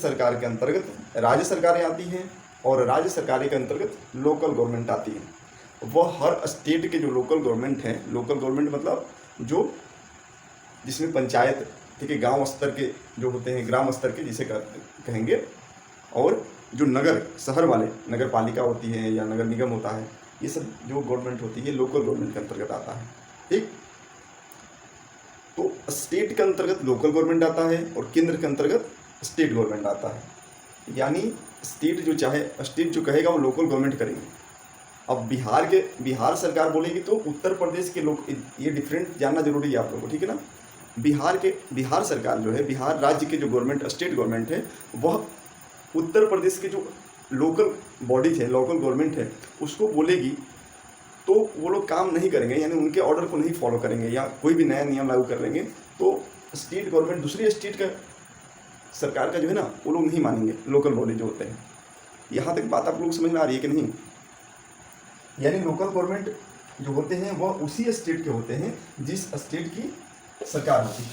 सरकार के अंतर्गत राज्य सरकारें आती हैं और राज्य सरकारें के अंतर्गत लोकल गवर्नमेंट आती है। वह हर स्टेट के जो लोकल गवर्नमेंट हैं, लोकल गवर्नमेंट मतलब जो जिसमें पंचायत, ठीक है, गांव स्तर के जो होते हैं, ग्राम स्तर के जिसे कहेंगे, और जो नगर शहर वाले नगर पालिका होती है या नगर निगम होता है, ये सब जो गवर्नमेंट होती है लोकल गवर्नमेंट के अंतर्गत आता है। ठीक, तो स्टेट के अंतर्गत लोकल गवर्नमेंट आता है और केंद्र के अंतर्गत स्टेट गवर्नमेंट आता है। यानी स्टेट जो चाहे, स्टेट जो कहेगा वो लोकल गवर्नमेंट करेंगे। अब बिहार सरकार बोलेगी तो उत्तर प्रदेश के लोग, ये डिफरेंट जानना जरूरी है आप लोगों को, ठीक है ना। बिहार सरकार जो है, बिहार राज्य के जो गवर्नमेंट, स्टेट गवर्नमेंट है, वह उत्तर प्रदेश के जो लोकल बॉडीज है, लोकल गवर्नमेंट है, उसको बोलेगी तो वो लोग काम नहीं करेंगे, यानी उनके ऑर्डर को नहीं फॉलो करेंगे या कोई भी नया नियम लागू कर लेंगे तो स्टेट गवर्नमेंट, दूसरी स्टेट का सरकार का जो है ना, वो लोग नहीं मानेंगे, लोकल बॉडी जो होते हैं। यहाँ तक बात आप लोग समझ में आ रही है कि नहीं? यानी लोकल गवर्नमेंट जो होते हैं वह उसी स्टेट के होते हैं जिस स्टेट की सरकार होती है,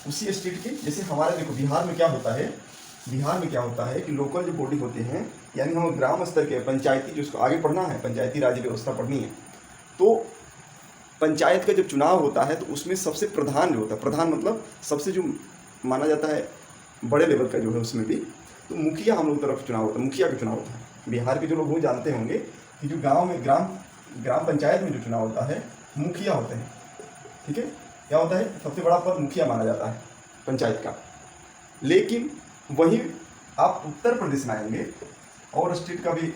उसी स्टेट की। जैसे हमारे देखो बिहार में क्या होता है कि लोकल जो बॉडी होते हैं, यानी हम ग्राम स्तर के पंचायती, जिसको आगे पढ़ना है, पंचायती राज व्यवस्था पढ़नी है, तो पंचायत का जब चुनाव होता है तो उसमें सबसे प्रधान जो होता है, प्रधान मतलब सबसे जो माना जाता है बड़े लेवल का जो है, उसमें भी तो मुखिया हम लोग तरफ चुनाव होता है, मुखिया का चुनाव होता है। बिहार के जो लोग वो जानते होंगे कि जो गाँव में ग्राम पंचायत में जो चुनाव होता है, मुखिया होते हैं, ठीक है। क्या होता है, सबसे बड़ा पद मुखिया माना जाता है पंचायत का। लेकिन वहीं आप उत्तर प्रदेश में आएंगे और स्टेट का भी,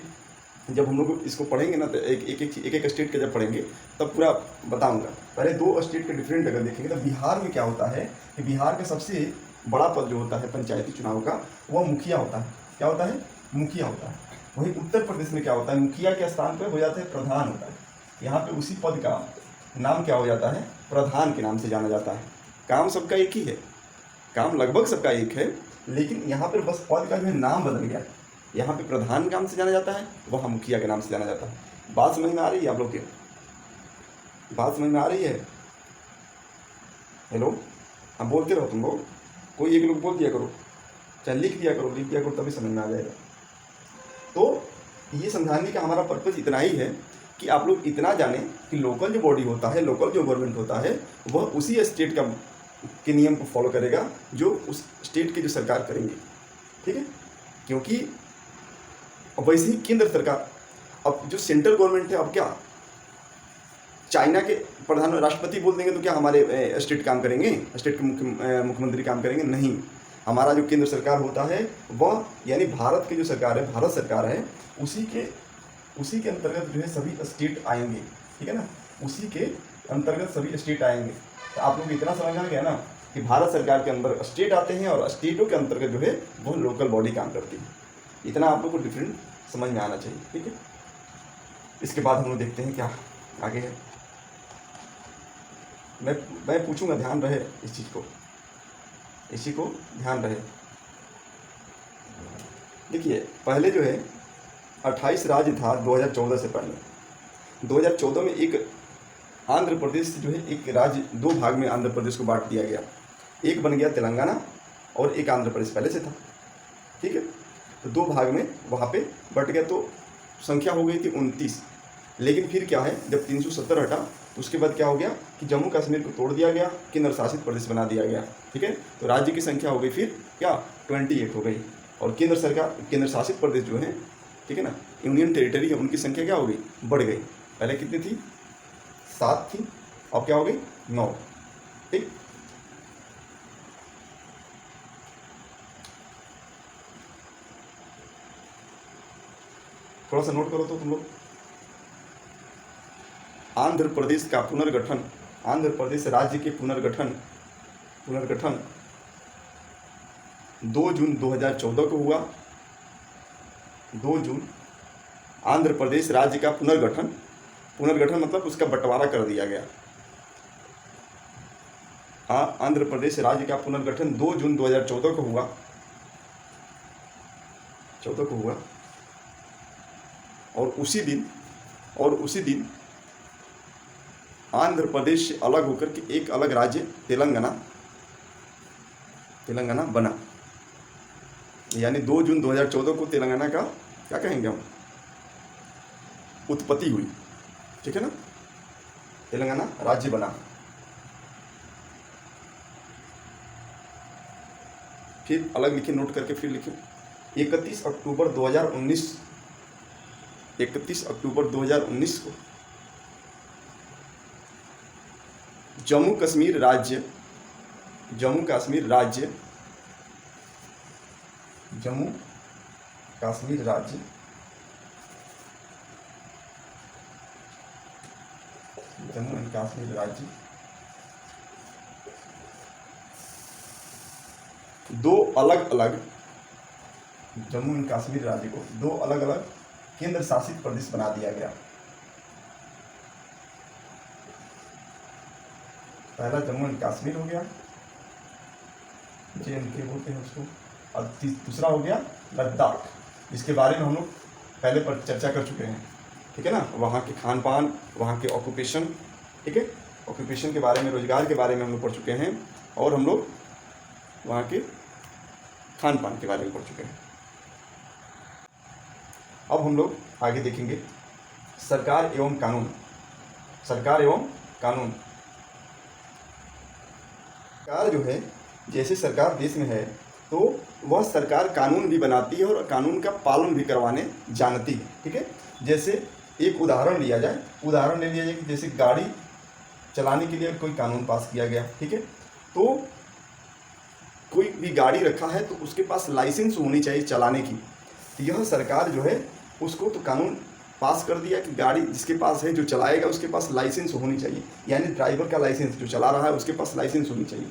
जब हम लोग इसको पढ़ेंगे ना तो एक स्टेट का जब पढ़ेंगे तब पूरा बताऊंगा। पहले दो स्टेट के डिफरेंट अगर देखेंगे तो बिहार में क्या होता है कि बिहार का सबसे बड़ा पद जो होता है पंचायती चुनाव का, वह मुखिया होता है। क्या होता है? मुखिया होता है। वहीं उत्तर प्रदेश में क्या होता है, मुखिया के स्थान पर हो जाता है प्रधान होता है। यहाँ पे उसी पद का नाम क्या हो जाता है, प्रधान के नाम से जाना जाता है। काम सबका एक ही है, काम लगभग सबका एक है, लेकिन यहाँ पर बस पद का जो है नाम बदल गया। यहाँ पे प्रधान के नाम से जाना जाता है, वहाँ मुखिया के नाम से जाना जाता है। बात समझ में आ रही है आप लोग के? बात समझ में आ रही है? हेलो, हाँ बोलते रहो तुम लोग, कोई एक लोग बोल दिया करो, चाहे लिख दिया करो तभी समझ में आ जाएगा। तो ये समझाने का हमारा पर्पज़ इतना ही है कि आप लोग इतना जानें कि लोकल जो बॉडी होता है, लोकल जो गवर्नमेंट होता है, वह उसी स्टेट के नियम को फॉलो करेगा जो उस स्टेट की जो सरकार करेंगे, ठीक है। क्योंकि वैसे ही केंद्र सरकार, अब जो सेंट्रल गवर्नमेंट है, अब क्या चाइना के प्रधान राष्ट्रपति बोल देंगे तो क्या हमारे स्टेट काम करेंगे, स्टेट के मुख्यमंत्री काम करेंगे? नहीं। हमारा जो केंद्र सरकार होता है वह, यानी भारत की जो सरकार है, भारत सरकार है, उसी के अंतर्गत जो है सभी स्टेट आएंगे, ठीक है ना। उसी के अंतर्गत सभी स्टेट आएंगे। तो आप लोग इतना समझ आ गया ना कि भारत सरकार के अंदर स्टेट आते हैं और स्टेटों के अंतर्गत जो है वो लोकल बॉडी काम करती है। इतना आप लोग को डिफरेंट समझ में आना चाहिए, ठीक है। इसके बाद हम लोग देखते हैं क्या आगे है। मैं पूछूंगा, ध्यान रहे इस चीज़ को ध्यान रहे। देखिए, पहले जो है 28 राज्य था 2014 से पहले। 2014 में एक आंध्र प्रदेश जो है, एक राज्य, दो भाग में आंध्र प्रदेश को बांट दिया गया। एक बन गया तेलंगाना और एक आंध्र प्रदेश पहले से था, ठीक है। तो दो भाग में वहाँ पे बट गया, तो संख्या हो गई थी 29। लेकिन फिर क्या है, जब 370 हटा तो उसके बाद क्या हो गया कि जम्मू कश्मीर को तोड़ दिया गया, केंद्र शासित प्रदेश बना दिया गया, ठीक है। तो राज्य की संख्या हो गई फिर क्या 28 हो गई। और केंद्र शासित प्रदेश जो है, ठीक है ना, यूनियन टेरिटरी है, उनकी संख्या क्या हो गई, बढ़ गई। पहले कितनी थी, 7 थी, अब क्या हो गई 9, ठीक। थोड़ा सा नोट करो तो तुम लोग। आंध्र प्रदेश का पुनर्गठन, आंध्र प्रदेश राज्य के पुनर्गठन 2 जून 2014 को हुआ। 2 जून आंध्र प्रदेश राज्य का पुनर्गठन मतलब उसका बंटवारा कर दिया गया। हाँ, आंध्र प्रदेश राज्य का पुनर्गठन 2 जून 2014 को हुआ, 14 को हुआ। और उसी दिन आंध्र प्रदेश से अलग होकर के एक अलग राज्य तेलंगाना बना। यानी 2 जून 2014 को तेलंगाना का क्या कहेंगे हम, उत्पत्ति हुई, ठीक है ना, तेलंगाना राज्य बना। फिर अलग लिखे, नोट करके फिर लिखे, 31 अक्टूबर 2019 को जम्मू कश्मीर राज्य जम्मू कश्मीर राज्य दो अलग अलग जम्मू एंड कश्मीर राज्य को 2 अलग अलग केंद्र शासित प्रदेश बना दिया गया। पहला जम्मू एंड कश्मीर हो गया, JNK बोलते हैं उसको, और दूसरा हो गया लद्दाख, जिसके बारे में हम लोग पहले पर चर्चा कर चुके हैं, ठीक है ना। वहाँ के खान पान, वहाँ के ऑक्यूपेशन, ठीक है, ऑक्यूपेशन के बारे में, रोजगार के बारे में हम लोग पढ़ चुके हैं, और हम लोग वहाँ के खान पान के बारे में पढ़ चुके हैं। अब हम लोग आगे देखेंगे सरकार एवं कानून। सरकार जो है, जैसे सरकार देश में है तो वह सरकार कानून भी बनाती है और कानून का पालन भी करवाने जानती है, ठीक है। जैसे एक उदाहरण ले लिया जाए कि जैसे गाड़ी चलाने के लिए कोई कानून पास किया गया, ठीक है, तो कोई भी गाड़ी रखा है तो उसके पास लाइसेंस होनी चाहिए चलाने की। तो यह सरकार जो है उसको तो कानून पास कर दिया कि गाड़ी जिसके पास है, जो चलाएगा उसके पास लाइसेंस होनी चाहिए, यानी ड्राइवर का लाइसेंस, जो चला रहा है उसके पास लाइसेंस होनी चाहिए।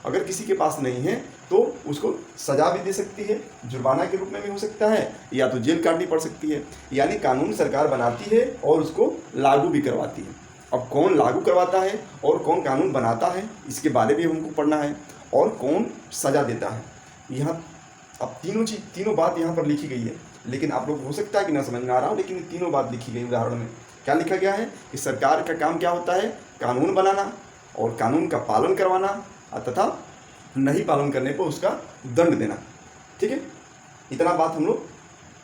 अगर किसी के पास नहीं है तो उसको सज़ा भी दे सकती है, जुर्माना के रूप में भी हो सकता है, या तो जेल काटनी पड़ सकती है। यानी कानून सरकार बनाती है और उसको लागू भी करवाती है। अब कौन लागू करवाता है और कौन कानून बनाता है, इसके बारे में हमको पढ़ना है, और कौन सज़ा देता है। यहाँ अब तीनों बात यहाँ पर लिखी गई है, लेकिन आप लोग हो सकता है कि ना समझ में आ रहा हो, लेकिन ये तीनों बात लिखी गई। उदाहरण में क्या लिखा गया है कि सरकार का काम क्या होता है, कानून बनाना और कानून का पालन करवाना, तथा नहीं पालन करने पर उसका दंड देना, ठीक है। इतना बात हम लोग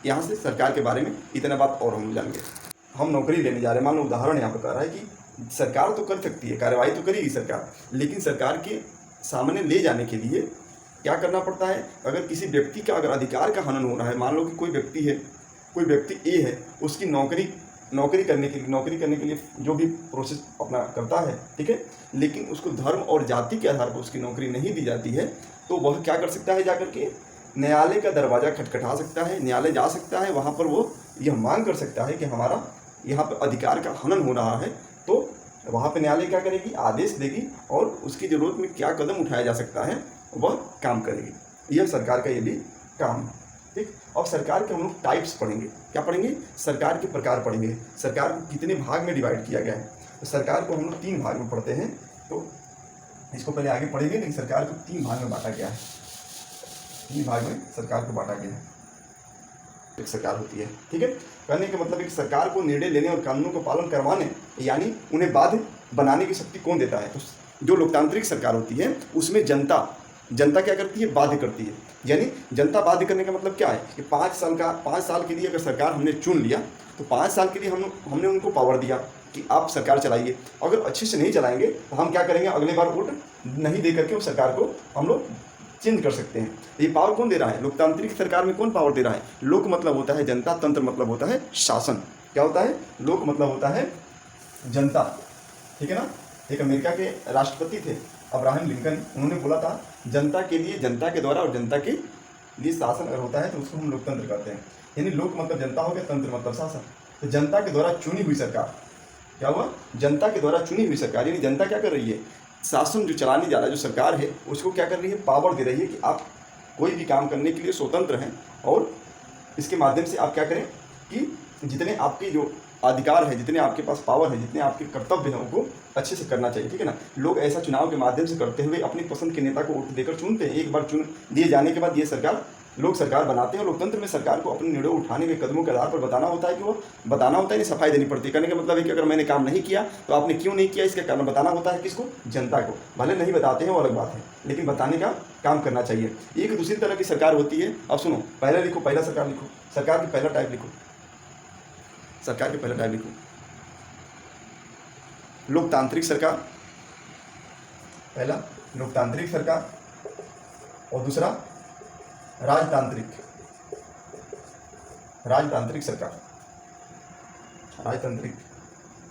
यहाँ से सरकार के बारे में, इतना बात और हम जानेंगे। हम नौकरी लेने जा रहे हैं, मान लो उदाहरण यहाँ पर कह रहा है कि सरकार तो कर सकती है, कार्रवाई तो करेगी सरकार, लेकिन सरकार के सामने ले जाने के लिए क्या करना पड़ता है। अगर किसी व्यक्ति का अगर अधिकार का हनन हो रहा है, मान लो कि कोई व्यक्ति ए है, उसकी नौकरी करने के लिए जो भी प्रोसेस अपना करता है, ठीक है, लेकिन उसको धर्म और जाति के आधार पर उसकी नौकरी नहीं दी जाती है, तो वह क्या कर सकता है, जाकर के न्यायालय का दरवाज़ा खटखटा सकता है, न्यायालय जा सकता है, वहाँ पर वो यह मांग कर सकता है कि हमारा यहाँ पर अधिकार का हनन हो रहा है। तो वहाँ पर न्यायालय क्या करेगी, आदेश देगी, और उसकी ज़रूरत में क्या कदम उठाया जा सकता है वह काम करेगी। यह सरकार का ये भी काम है, ठीक। और सरकार के हम लोग टाइप्स पढ़ेंगे, क्या पढ़ेंगे, सरकार के प्रकार पढ़ेंगे। सरकार को कितने भाग में डिवाइड किया गया है, तो सरकार को हम लोग 3 भाग में पढ़ते हैं, तो इसको पहले आगे पढ़ेंगे। लेकिन सरकार को 3 भाग में बांटा गया है, 3 भाग में सरकार को बांटा गया है। एक सरकार होती है, ठीक है, कहने का मतलब एक सरकार को निर्णय लेने और कानूनों का पालन करवाने, यानी उन्हें बाध्य बनाने की शक्ति कौन देता है। तो जो लोकतांत्रिक सरकार होती है उसमें जनता क्या करती है, बाध्य करती है। यानी जनता बाध्य करने का मतलब क्या है कि 5 साल के लिए अगर सरकार हमने चुन लिया, तो 5 साल के लिए हमने उनको पावर दिया कि आप सरकार चलाइए। अगर अच्छे से नहीं चलाएंगे तो हम क्या करेंगे, अगले बार वोट नहीं दे करके उस सरकार को हम लोग चेंज कर सकते हैं। ये पावर कौन दे रहा है, लोकतांत्रिक सरकार में कौन पावर दे रहा है। लोक मतलब होता है जनता, तंत्र मतलब होता है शासन। क्या होता है, लोक मतलब होता है जनता, ठीक है ना। एक अमेरिका के राष्ट्रपति थे अब्राहम लिंकन, उन्होंने बोला था जनता के लिए, जनता के द्वारा और जनता के लिए शासन अगर होता है तो उसको हम लोकतंत्र कहते हैं। यानी लोक मतलब जनता हो गया, तंत्र मतलब शासन। तो जनता के द्वारा चुनी हुई सरकार, क्या हुआ, जनता के द्वारा चुनी हुई सरकार, यानी जनता क्या कर रही है, शासन जो चलाने जा रहा है, जो सरकार है उसको क्या कर रही है, पावर दे रही है कि आप कोई भी काम करने के लिए स्वतंत्र हैं, और इसके माध्यम से आप क्या करें कि जितने आपके जो अधिकार है, जितने आपके पास पावर है, जितने आपके कर्तव्य हैं, उनको अच्छे से करना चाहिए, ठीक है ना। लोग ऐसा चुनाव के माध्यम से करते हुए अपनी पसंद के नेता को वोट देकर चुनते हैं। एक बार चुन दिए जाने के बाद ये सरकार लोग सरकार बनाते हैं और लोकतंत्र में सरकार को अपने निर्णय उठाने के कदमों के आधार पर बताना होता है कि वो बताना होता है, नहीं सफाई देनी पड़ती है। कहने का मतलब है कि अगर मैंने काम नहीं किया तो आपने क्यों नहीं किया, इसका कारण बताना होता है किसको, जनता को। भले नहीं बताते हैं वो अलग बात है, लेकिन बताने का काम करना चाहिए। एक दूसरी तरह की सरकार होती है। अब सुनो, पहला लिखो, पहला सरकार लिखो, सरकार की पहला टाइप लिखो, सरकार के पहला टाइप लिखो, लोकतांत्रिक सरकार, पहला लोकतांत्रिक सरकार, और दूसरा राजतांत्रिक, राजतांत्रिक सरकार, राजतांत्रिक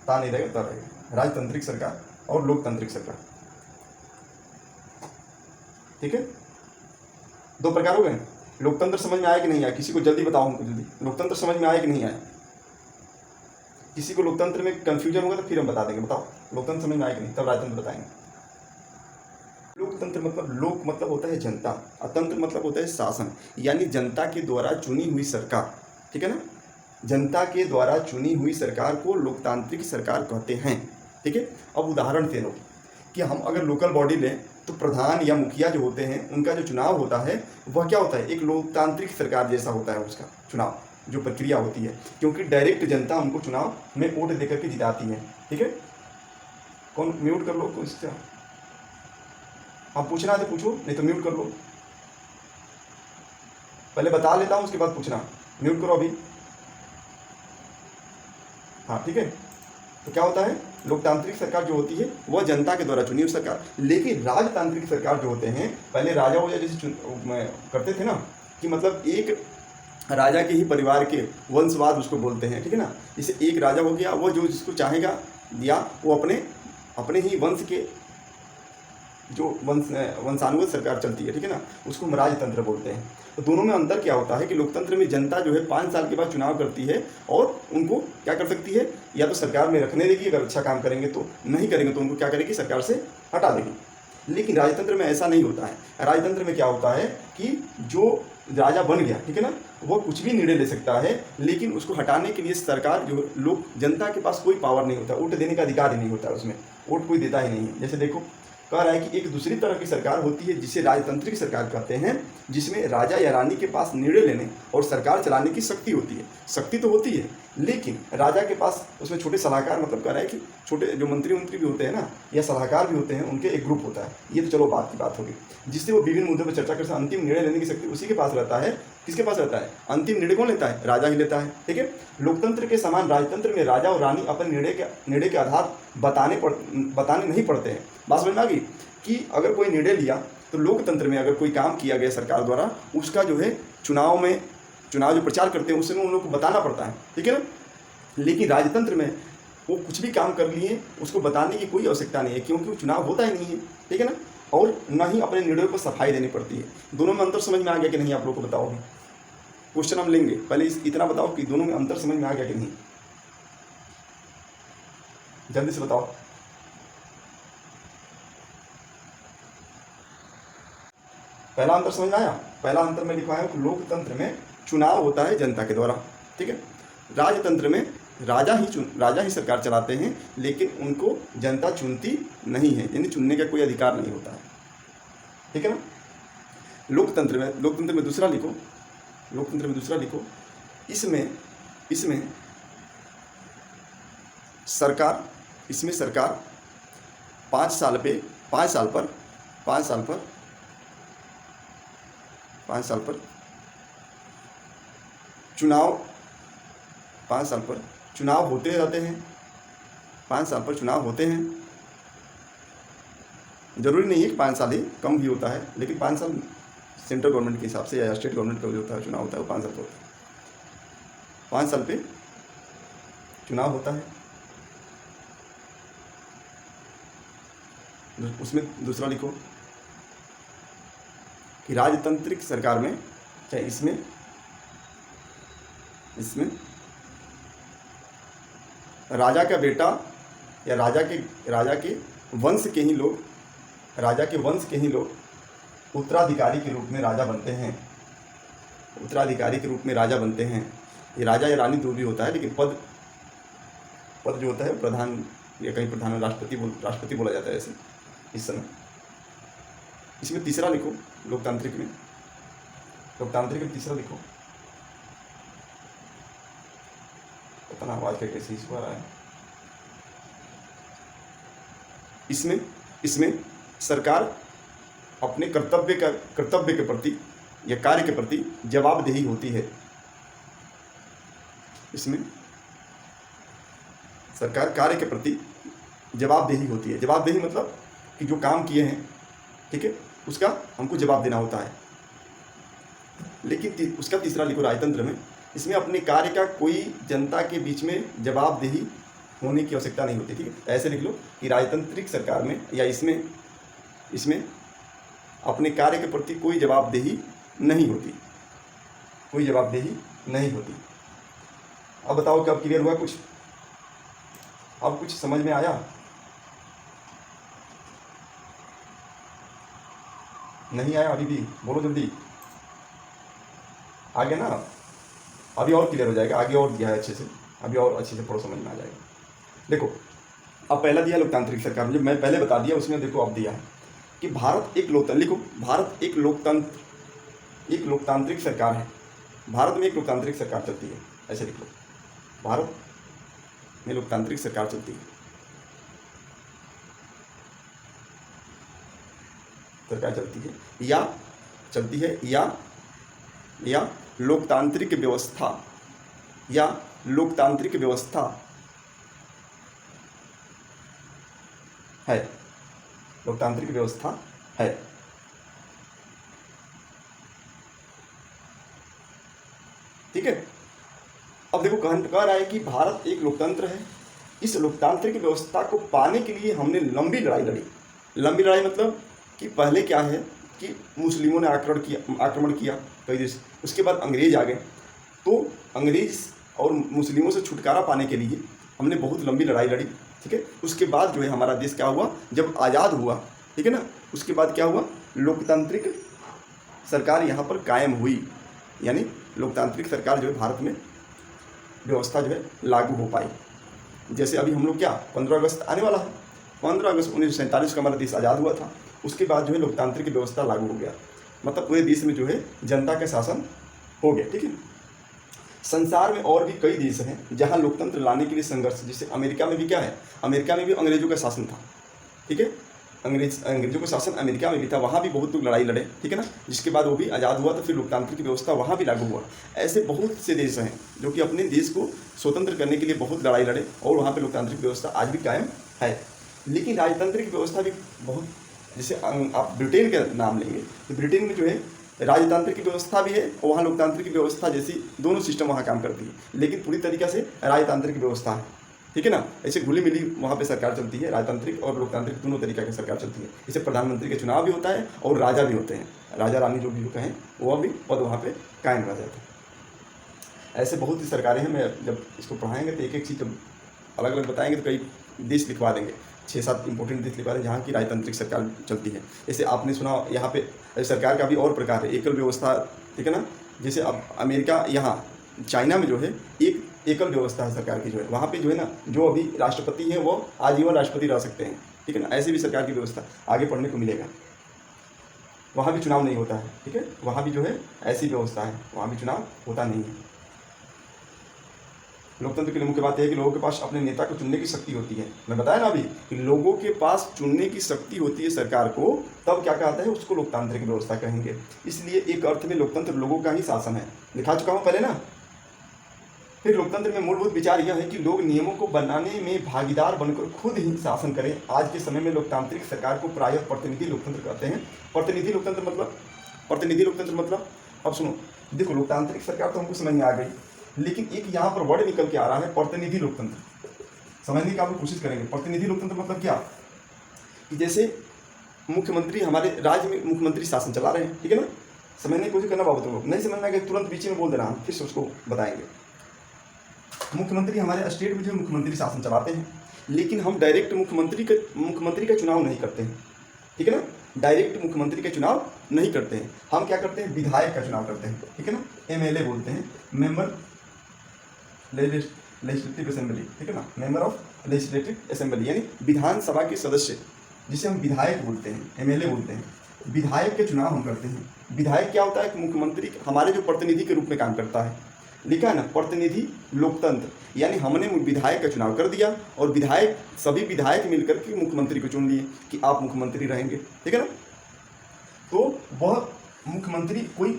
ता नहीं रहेगा, ता रहेगा, राजतांत्रिक सरकार और लोकतांत्रिक सरकार। ठीक है, दो प्रकार हो गए। लोकतंत्र समझ में आया कि नहीं आया, किसी को जल्दी बताओ, हमको जल्दी, लोकतंत्र समझ में आया कि नहीं आया? किसी को लोकतंत्र में कंफ्यूजन होगा तो फिर हम बता देंगे। बताओ लोकतंत्र समझ में आया कि नहीं, तब राजतंत्र बताएंगे। लोकतंत्र मतलब, लोक मतलब होता है जनता, अतंत्र मतलब होता है शासन, यानी जनता के द्वारा चुनी हुई सरकार। ठीक है ना, जनता के द्वारा चुनी हुई सरकार को लोकतांत्रिक सरकार कहते हैं। ठीक है, अब उदाहरण दे लो कि हम अगर लोकल बॉडी लें तो प्रधान या मुखिया जो होते हैं उनका जो चुनाव होता है वह क्या होता है, एक लोकतांत्रिक सरकार जैसा होता है उसका चुनाव, जो प्रक्रिया होती है, क्योंकि डायरेक्ट जनता उनको चुनाव में वोट देकर के जिताती है। ठीक है, कौन म्यूट कर लो, इससे आप पूछना है तो पूछो, नहीं तो म्यूट कर लो। पहले बता लेता हूँ उसके बाद पूछना, म्यूट करो अभी। हाँ ठीक है, तो क्या होता है, लोकतांत्रिक सरकार जो होती है वह जनता के द्वारा चुनी हुई सरकार। लेकिन राजतांत्रिक सरकार जो होते हैं, पहले राजा हो या जैसे करते थे ना, कि मतलब एक राजा के ही परिवार के वंशवाद उसको बोलते हैं। ठीक है ना, जैसे एक राजा हो गया, वो जो जिसको चाहेगा या वो अपने ही वंश के जो वंशानुगत सरकार चलती है, ठीक है ना, उसको हम राजतंत्र बोलते हैं। तो दोनों में अंतर क्या होता है कि लोकतंत्र में जनता जो है 5 साल के बाद चुनाव करती है और उनको क्या कर सकती है, या तो सरकार में रखने देगी अगर अच्छा काम करेंगे, तो नहीं करेंगे तो उनको क्या करेगी, सरकार से हटा देगी। लेकिन राजतंत्र में ऐसा नहीं होता है। राजतंत्र में क्या होता है कि जो राजा बन गया, ठीक है ना, वो कुछ भी निर्णय ले सकता है, लेकिन उसको हटाने के लिए सरकार जो लोग, जनता के पास कोई पावर नहीं होता, वोट देने का अधिकार ही नहीं होता, उसमें वोट कोई देता ही नहीं है। जैसे देखो, कह रहा है कि एक दूसरी तरह की सरकार होती है जिसे राजतांत्रिक सरकार कहते हैं, जिसमें राजा या रानी के पास निर्णय लेने और सरकार चलाने की शक्ति होती है। शक्ति तो होती है, लेकिन राजा के पास उसमें छोटे सलाहकार, मतलब कह रहा है कि छोटे जो मंत्री भी होते हैं ना, या सलाहकार भी होते हैं, उनके एक ग्रुप होता है। ये तो चलो बात की बात होगी, जिससे वो विभिन्न मुद्दों पर चर्चा करते हैं। अंतिम निर्णय लेने की शक्ति उसी के पास रहता है। किसके पास रहता है? अंतिम निर्णय कौन लेता है? राजा ही लेता है। ठीक है, लोकतंत्र के समान राजतंत्र में राजा और रानी अपने निर्णय के आधार बताने नहीं पड़ते हैं। बात समझ में आ गई कि अगर कोई निर्णय लिया तो लोकतंत्र में अगर कोई काम किया गया सरकार द्वारा, उसका जो है चुनाव जो प्रचार करते हैं उसमें उन लोगों को बताना पड़ता है। ठीक है ना, लेकिन राजतंत्र में वो कुछ भी काम कर लिए उसको बताने की कोई आवश्यकता नहीं है, क्योंकि वो चुनाव होता ही नहीं है। ठीक है ना, और न ही अपने निर्णयों पर सफाई देनी पड़ती है। दोनों में अंतर समझ में आ गया कि नहीं? आप लोगों को बताओ, अभी क्वेश्चन हम लेंगे, पहले इतना बताओ कि दोनों में अंतर समझ में आ गया कि नहीं, जल्दी से बताओ। पहला अंतर समझ में आया? पहला अंतर में लिखवाया है कि लोकतंत्र में चुनाव होता है जनता के द्वारा। ठीक है, राजतंत्र में राजा ही सरकार चलाते हैं, लेकिन उनको जनता चुनती नहीं है, यानी चुनने का कोई अधिकार नहीं होता है। ठीक है ना, लोकतंत्र में दूसरा लिखो, लोकतंत्र में दूसरा लिखो, इसमें सरकार 5 साल पर चुनाव होते रहते हैं। 5 साल पर चुनाव होते हैं। जरूरी नहीं है कि 5 साल ही, कम भी होता है, लेकिन 5 साल सेंट्रल गवर्नमेंट के हिसाब से या स्टेट गवर्नमेंट का जो होता है चुनाव होता है वो 5 साल का होता है। 5 साल पे चुनाव होता है। उसमें दूसरा लिखो कि राजतांत्रिक सरकार में, चाहे इसमें राजा का बेटा या राजा के वंश के ही लोग उत्तराधिकारी के रूप में राजा बनते हैं। ये राजा या रानी जो भी होता है, लेकिन पद जो होता है प्रधान या कहीं प्रधान राष्ट्रपति बोला जाता है ऐसे इस समय। इसमें तीसरा लिखो लोकतांत्रिक में लोकतांत्रिक में तीसरा देखो, पता ना आवाज का कैसे इशू आ रहा है। इसमें सरकार अपने कर्तव्य के प्रति या कार्य के प्रति जवाबदेही होती है। इसमें सरकार कार्य के प्रति जवाबदेही होती है। जवाबदेही मतलब कि जो काम किए हैं, ठीक है, उसका हमको जवाब देना होता है। लेकिन उसका तीसरा लिखो राजतंत्र में, इसमें अपने कार्य का कोई जनता के बीच में जवाबदेही होने की आवश्यकता नहीं होती। ठीक है, ऐसे लिख लो कि राजतांत्रिक सरकार में या इसमें अपने कार्य के प्रति कोई जवाबदेही नहीं होती, कोई जवाबदेही नहीं होती। अब बताओ कि अब क्लियर हुआ कुछ? अब कुछ समझ में आया? नहीं आया अभी भी? बोलो जल्दी, आगे ना अभी और क्लियर हो जाएगा, आगे और दिया है अच्छे से, अभी और अच्छे से पढ़ो, समझ में आ जाएगा। देखो अब पहला दिया लोकतांत्रिक सरकार, जो मैं पहले बता दिया उसमें देखो अब दिया है कि भारत एक लोकतंत्र, लिखो भारत एक लोकतांत्रिक सरकार है। भारत में एक लोकतांत्रिक सरकार चलती है, ऐसे लिख लो, भारत में लोकतांत्रिक सरकार चलती है, सरकार चलती है या लोकतांत्रिक व्यवस्था है, लोकतांत्रिक व्यवस्था है। ठीक है, अब देखो कह रहा है कि भारत एक लोकतंत्र है। इस लोकतांत्रिक व्यवस्था को पाने के लिए हमने लंबी लड़ाई लड़ी। लंबी लड़ाई मतलब कि पहले क्या है कि मुस्लिमों ने आक्रमण किया कई देश, उसके बाद अंग्रेज आ गए, तो अंग्रेज और मुस्लिमों से छुटकारा पाने के लिए हमने बहुत लंबी लड़ाई लड़ी। ठीक है, उसके बाद जो है हमारा देश क्या हुआ, जब आज़ाद हुआ, ठीक है ना, उसके बाद क्या हुआ, लोकतांत्रिक सरकार यहाँ पर कायम हुई, यानी लोकतांत्रिक सरकार जो है भारत में व्यवस्था जो है लागू हो पाई। जैसे अभी हम लोग क्या 15 अगस्त आने वाला है, 15 अगस्त 1947 को हमारा देश आज़ाद हुआ था, उसके बाद जो है लोकतांत्रिक व्यवस्था लागू हो गया, मतलब पूरे देश में जो है जनता का शासन हो गया। ठीक है, संसार में और भी कई देश हैं जहां लोकतंत्र लाने के लिए संघर्ष, जैसे अमेरिका में भी क्या है, अमेरिका में भी अंग्रेजों का शासन था। ठीक है, अंग्रेजों का शासन अमेरिका में भी था, वहाँ भी बहुत लोग लड़ाई लड़े। ठीक है ना, जिसके बाद वो भी आज़ाद हुआ तो फिर लोकतांत्रिक व्यवस्था वहाँ भी लागू हुआ। ऐसे बहुत से देश हैं जो कि अपने देश को स्वतंत्र करने के लिए बहुत लड़ाई लड़े और वहाँ पर लोकतांत्रिक व्यवस्था आज भी कायम है। लेकिन राजतांत्रिक व्यवस्था भी बहुत, जैसे आप ब्रिटेन का नाम लेंगे तो ब्रिटेन में जो है राजतांत्रिक व्यवस्था भी है और वहाँ लोकतांत्रिक व्यवस्था जैसी दोनों सिस्टम वहाँ काम करती है, लेकिन पूरी तरीक़ा से राजतांत्रिक व्यवस्था है। ठीक है ना, ऐसे घुली मिली वहाँ पे सरकार चलती है, राजतांत्रिक और लोकतांत्रिक दोनों तरीक़ा की सरकार चलती है। इसे प्रधानमंत्री का चुनाव भी होता है और राजा भी होते हैं, राजा रानी जो भी कहें वो भी पद वहाँ पे कायम रह जाते हैं। ऐसे बहुत सी सरकारें हैं, मैं जब इसको पढ़ाएंगे तो एक एक चीज़ जब अलग अलग बताएंगे तो कई देश लिखवा देंगे, 6-7 इंपॉर्टेंट देश लिखवा दें जहाँ की राजतांत्रिक सरकार चलती है। जैसे आपने सुना यहाँ पे सरकार का भी और प्रकार है, एकल व्यवस्था। ठीक है ना, जैसे अब अमेरिका, यहाँ चाइना में जो है एक एकल व्यवस्था है सरकार की, जो है वहाँ पे जो है ना, जो अभी राष्ट्रपति हैं वो आजीवन राष्ट्रपति रह सकते हैं। ठीक है ना, ऐसी भी सरकार की व्यवस्था आगे पढ़ने को मिलेगा। वहाँ भी चुनाव नहीं होता है। ठीक है, वहाँ भी जो है ऐसी व्यवस्था है, वहाँ भी चुनाव होता नहीं है। लोकतंत्र के लिए मुख्य बात यह है कि लोगों के पास अपने नेता को चुनने की शक्ति होती है। मैं बताया ना अभी कि लोगों के पास चुनने की शक्ति होती है सरकार को, तब क्या कहता है, उसको लोकतांत्रिक व्यवस्था कहेंगे। इसलिए एक अर्थ में लोकतंत्र लोगों का ही शासन है, दिखा चुका हूँ पहले ना। फिर लोकतंत्र में मूलभूत विचार यह है कि लोग नियमों को बनाने में भागीदार बनकर खुद ही शासन करें। आज के समय में लोकतांत्रिक सरकार को प्रायः प्रतिनिधि लोकतंत्र कहते हैं। प्रतिनिधि लोकतंत्र मतलब अब सुनो, देखो लोकतांत्रिक सरकार तो हमको समझ में आ गई, लेकिन एक यहाँ पर वर्ड निकल के आ रहा है प्रतिनिधि लोकतंत्र। समझने की आप कोशिश करेंगे। प्रतिनिधि लोकतंत्र मतलब क्या, कि जैसे मुख्यमंत्री, हमारे राज्य में मुख्यमंत्री शासन चला रहे हैं। ठीक है ना, समझने की कोशिश करना बाबू, तो नहीं समझ में आएगा तुरंत बीच में बोल देना, हम फिर से उसको बताएंगे। मुख्यमंत्री हमारे स्टेट में जो मुख्यमंत्री शासन चलाते हैं, लेकिन हम डायरेक्ट मुख्यमंत्री का चुनाव नहीं करते हैं। ठीक है ना, डायरेक्ट मुख्यमंत्री का चुनाव नहीं करते हैं, हम क्या करते हैं, विधायक का चुनाव करते हैं। ठीक है ना, MLA बोलते हैं, मेंबर लेजिस्लेटिव असेंबली। ठीक है ना, मेंबर ऑफ लेजिस्लेटिव असेंबली, यानी विधानसभा के सदस्य, जिसे हम विधायक बोलते हैं, MLA बोलते हैं। विधायक के चुनाव हम करते हैं। विधायक क्या होता है कि मुख्यमंत्री हमारे जो प्रतिनिधि के रूप में काम करता है। लिखा है ना, प्रतिनिधि लोकतंत्र, यानी हमने विधायक का चुनाव कर दिया और विधायक सभी विधायक मिलकर के मुख्यमंत्री को चुन लिए कि आप मुख्यमंत्री रहेंगे, ठीक है ना। तो वह मुख्यमंत्री कोई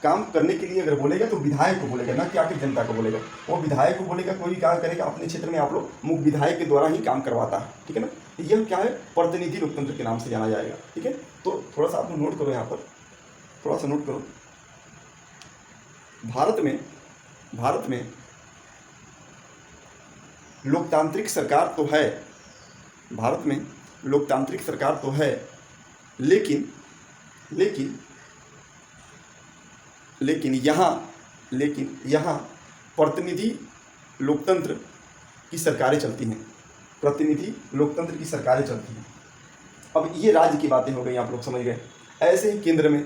काम करने के लिए अगर बोलेगा तो विधायक को बोलेगा, ना कि आखिर जनता को बोलेगा। वो विधायक को बोलेगा, कोई काम करेगा अपने क्षेत्र में आप लोग मुख्य विधायक के द्वारा ही काम करवाता है, ठीक है ना। यह क्या है, प्रतिनिधि लोकतंत्र के नाम से जाना जाएगा, ठीक है। तो थोड़ा सा आप लोग नोट करो, यहाँ पर थोड़ा सा नोट करो। भारत में लोकतांत्रिक सरकार तो है, भारत में लोकतांत्रिक सरकार तो है, लेकिन यहाँ प्रतिनिधि लोकतंत्र की सरकारें चलती हैं, प्रतिनिधि लोकतंत्र की सरकारें चलती हैं। अब ये राज्य की बातें हो गई, आप लोग समझ गए। ऐसे ही केंद्र में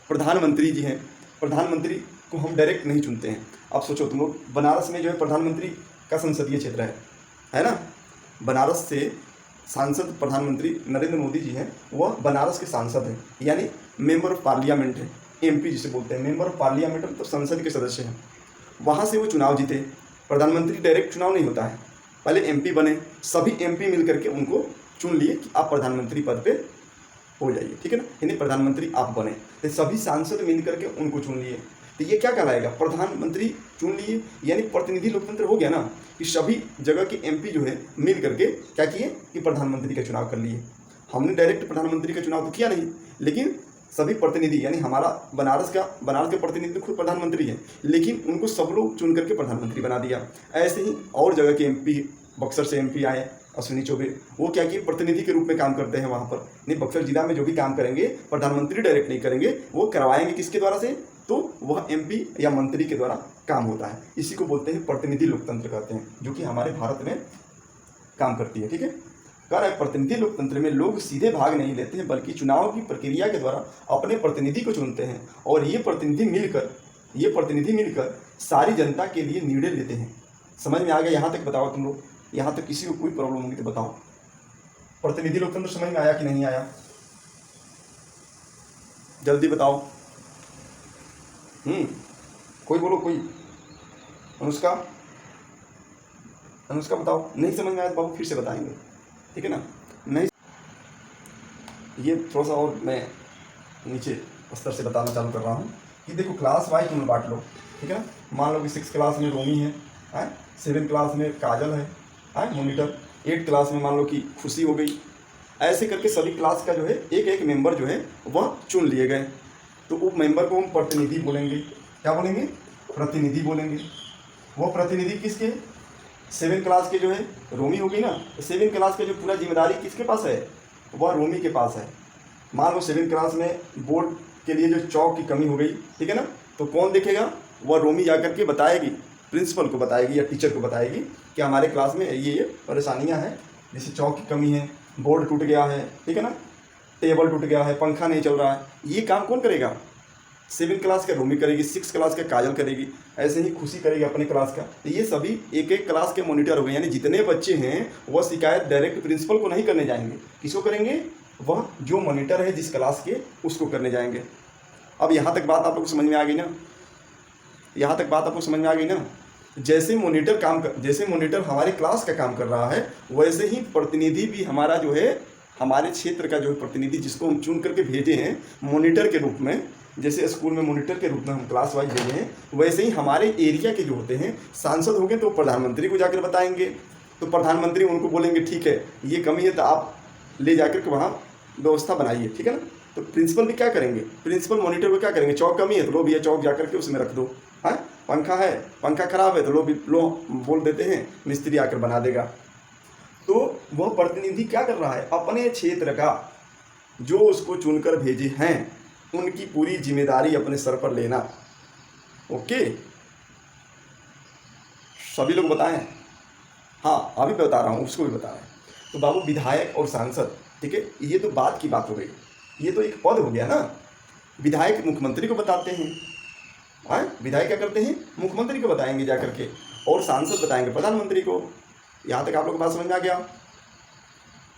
प्रधानमंत्री जी हैं, प्रधानमंत्री को हम डायरेक्ट नहीं चुनते हैं। अब सोचो तुम लोग, बनारस में जो है प्रधानमंत्री का संसदीय क्षेत्र है ना। बनारस से सांसद प्रधानमंत्री नरेंद्र मोदी जी हैं, वह बनारस के सांसद हैं, यानी मेंबर ऑफ पार्लियामेंट है, एमपी जिसे बोलते हैं, मेंबर ऑफ पार्लियामेंट, तो संसद के सदस्य हैं। वहाँ से वो चुनाव जीते। प्रधानमंत्री डायरेक्ट चुनाव नहीं होता है, पहले एमपी बने, सभी एमपी मिल करके उनको चुन लिए कि आप प्रधानमंत्री पद पे हो जाइए, ठीक है ना, यानी प्रधानमंत्री आप बने। तो सभी सांसद मिल करके उनको चुन लिए, तो ये क्या कहलाएगा, प्रधानमंत्री चुन लिए, यानी प्रतिनिधि लोकतंत्र हो गया ना, कि सभी जगह के एमपी जो है मिल करके क्या किए कि प्रधानमंत्री का चुनाव कर लिए। हमने डायरेक्ट प्रधानमंत्री का चुनाव तो किया नहीं, लेकिन सभी प्रतिनिधि, यानी हमारा बनारस के प्रतिनिधि खुद प्रधानमंत्री हैं, लेकिन उनको सब लोग चुन करके प्रधानमंत्री बना दिया। ऐसे ही और जगह के एमपी, बक्सर से एमपी आए अश्विनी चौबे, वो क्या किए, प्रतिनिधि के रूप में काम करते हैं वहाँ पर। नहीं, बक्सर जिला में जो भी काम करेंगे प्रधानमंत्री डायरेक्ट नहीं करेंगे, वो करवाएंगे किसके द्वारा से, तो वह एमपी या मंत्री के द्वारा काम होता है। इसी को बोलते हैं प्रतिनिधि लोकतंत्र कहते हैं, जो कि हमारे भारत में काम करती है, ठीक है। कह रहा है प्रतिनिधि लोकतंत्र में लोग सीधे भाग नहीं लेते हैं, बल्कि चुनाव की प्रक्रिया के द्वारा अपने प्रतिनिधि को चुनते हैं, और ये प्रतिनिधि मिलकर सारी जनता के लिए निर्णय लेते हैं। समझ में आ गया यहाँ तक? बताओ तुम लोग, यहाँ तक किसी को कोई प्रॉब्लम होगी तो बताओ। प्रतिनिधि लोकतंत्र समझ में आया कि नहीं आया, जल्दी बताओ। कोई बोलो, कोई। अनुष्का बताओ। नहीं समझ में आया तो बाबू फिर से बताएंगे, ठीक है ना। नहीं, ये थोड़ा सा और मैं नीचे स्तर से बताना चालू कर रहा हूँ कि देखो, क्लास वाइज तुम बांट लो, ठीक है ना। मान लो कि 6 क्लास में रोमी है, 7 क्लास में काजल है, मॉनिटर, 8 क्लास में मान लो कि खुशी हो गई। ऐसे करके सभी क्लास का जो है एक एक मेंबर जो है वह चुन लिए गए। तो उप मेंबर को हम प्रतिनिधि बोलेंगे। क्या बोलेंगे? प्रतिनिधि बोलेंगे। वो प्रतिनिधि किसके? 7 क्लास के जो है रोमी होगी ना, 7 क्लास के जो पूरा जिम्मेदारी किसके पास है? वह रोमी के पास है। मान लो 7 क्लास में बोर्ड के लिए जो चौक की कमी हो गई, ठीक है ना, तो कौन देखेगा? वह रोमी जाकर के बताएगी, प्रिंसिपल को बताएगी या टीचर को बताएगी कि हमारे क्लास में ये परेशानियां हैं, जैसे चौक की कमी है, बोर्ड टूट गया है, ठीक है ना, टेबल टूट गया है, पंखा नहीं चल रहा है। ये काम कौन करेगा? 7 क्लास का रोमी करेगी, 6 क्लास का काजल करेगी, ऐसे ही खुशी करेगी अपने क्लास का। तो ये सभी एक एक क्लास के मॉनिटर हो गए, यानी जितने बच्चे हैं वह शिकायत डायरेक्ट प्रिंसिपल को नहीं करने जाएंगे। किसको करेंगे? वह जो मॉनिटर है जिस क्लास के, उसको करने जाएंगे। अब यहाँ तक बात आप लोग समझ में आ गई ना? यहाँ तक बात आपको समझ में आ गई ना? जैसे मॉनिटर हमारे क्लास का काम कर रहा है, वैसे ही प्रतिनिधि भी हमारा जो है, हमारे क्षेत्र का जो है प्रतिनिधि, जिसको हम चुन करके भेजे हैं मॉनिटर के रूप में, जैसे स्कूल में मॉनिटर के रूप में हम क्लास वाइज भेजे हैं, वैसे ही हमारे एरिया के जो होते हैं सांसद होंगे तो प्रधानमंत्री को जाकर बताएंगे। तो प्रधानमंत्री उनको बोलेंगे ठीक है, ये कमी है तो आप ले जाकर के वहाँ व्यवस्था बनाइए, ठीक है ना। तो प्रिंसिपल भी क्या करेंगे? प्रिंसिपल मॉनिटर को क्या करेंगे? चौक कमी है तो लो भैया चौक जाकर के उसमें रख दो। हाँ, पंखा है, पंखा खराब है तो लो बोल देते हैं, मिस्त्री आकर बना देगा। तो वह प्रतिनिधि क्या कर रहा है? अपने क्षेत्र का जो उसको चुनकर भेजे हैं उनकी पूरी जिम्मेदारी अपने सर पर लेना। ओके, सभी लोग बताएं। हाँ, अभी बता रहा हूँ, उसको भी बता रहे हैं। तो बाबू, विधायक और सांसद, ठीक है, ये तो बात की बात हो गई, ये तो एक पद हो गया ना। विधायक मुख्यमंत्री को बताते हैं, विधायक क्या करते हैं? मुख्यमंत्री को बताएंगे जाकर के, और सांसद बताएंगे प्रधानमंत्री को। यहाँ तक आप लोग को बात समझ में आ गया?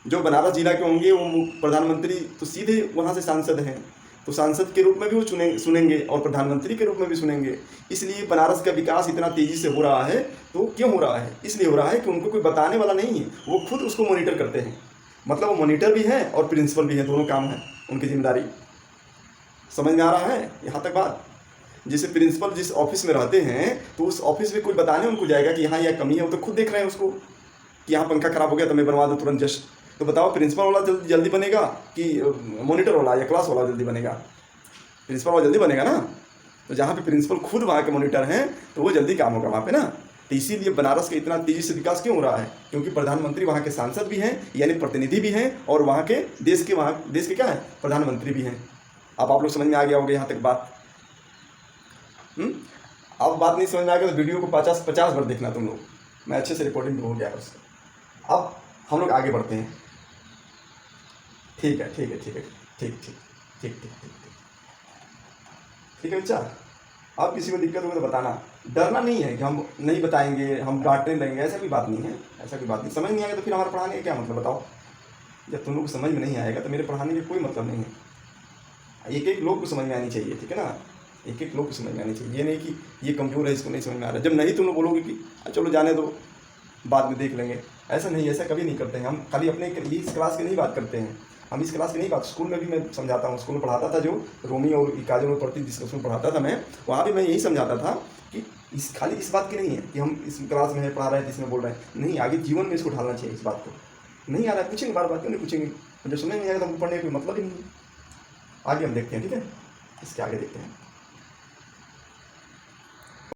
जो बनारस जिला के होंगे वो प्रधानमंत्री तो सीधे वहाँ से सांसद हैं, तो सांसद के रूप में भी वो सुनेंगे और प्रधानमंत्री के रूप में भी सुनेंगे। इसलिए बनारस का विकास इतना तेज़ी से हो रहा है। तो क्यों हो रहा है? इसलिए हो रहा है कि उनको कोई बताने वाला नहीं है, वो खुद उसको मॉनिटर करते हैं। मतलब वो मॉनिटर भी हैं और प्रिंसिपल भी हैं, दोनों काम है उनकी जिम्मेदारी। समझ में आ रहा है यहाँ तक बात? जैसे प्रिंसिपल जिस ऑफिस में रहते हैं तो उस ऑफिस में कोई बताने उनको जाएगा कि यहाँ यह कमी है, वो तो खुद देख रहे हैं उसको कि यहाँ पंखा खराब हो गया तो मैं बनवा दूँ तुरंत जस्ट। तो बताओ प्रिंसिपल वाला जल्दी बनेगा कि मॉनिटर वाला या क्लास वाला जल्दी बनेगा? प्रिंसिपल वाला जल्दी बनेगा ना। तो जहाँ पे प्रिंसिपल खुद वहाँ के मॉनिटर हैं तो वो जल्दी काम होगा वहाँ पे ना। तो इसीलिए बनारस का इतना तेज़ी से विकास क्यों हो रहा है? क्योंकि प्रधानमंत्री वहाँ के सांसद भी हैं, यानी प्रतिनिधि भी हैं, और वहाँ के देश के क्या है, प्रधानमंत्री भी हैं। अब आप लोग समझ में आ गया होगा यहाँ तक बात। अब बात नहीं समझ में आ गया तो वीडियो को 50 बार देखना तुम लोग, मैं अच्छे से रिकॉर्डिंग हो गया उसका। अब हम लोग आगे बढ़ते हैं। ठीक है ठीक है ठीक है ठीक ठीक ठीक ठीक ठीक ठीक है बच्चा। अब किसी को दिक्कत होगी तो बताना, डरना नहीं है कि हम नहीं बताएंगे, हम डांटने लगेंगे, ऐसा कोई बात नहीं है, ऐसा कोई बात नहीं। समझ नहीं आएगा तो फिर हमारे पढ़ाने का क्या मतलब बताओ? जब तुम लोग को समझ में नहीं आएगा तो मेरे पढ़ाने का कोई मतलब नहीं है। एक एक लोग को समझ में आनी चाहिए, ठीक है ना? एक एक लोग को समझ में आनी चाहिए। ये नहीं कि ये कमज़ोर है इसको नहीं समझ में आ रहा। जब नहीं तुम लोग बोलोगे कि चलो जाने दो बाद में देख लेंगे, ऐसा नहीं, ऐसा कभी नहीं करते हैं हम। खाली अपने इस क्लास की नहीं बात करते हैं हम, इस क्लास की नहीं बात। स्कूल में भी मैं समझाता हूँ, स्कूल में पढ़ाता था, जो रोमी और इकाजों में पढ़ती जिस स्कूल में पढ़ाता था मैं, वहाँ भी मैं यही समझाता था कि खाली इस बात की नहीं है कि हम इस क्लास में पढ़ा रहे हैं इसमें बोल रहे हैं, नहीं, आगे जीवन में इसको ढालना चाहिए। इस बात को नहीं आ रहा है पूछेंगे, बार बार क्यों नहीं पूछेंगे? जब समझ नहीं आएगा तो हमको पढ़ने का कोई मतलब ही नहीं है। आगे हम देखते हैं, ठीक है, इसके आगे देखते हैं।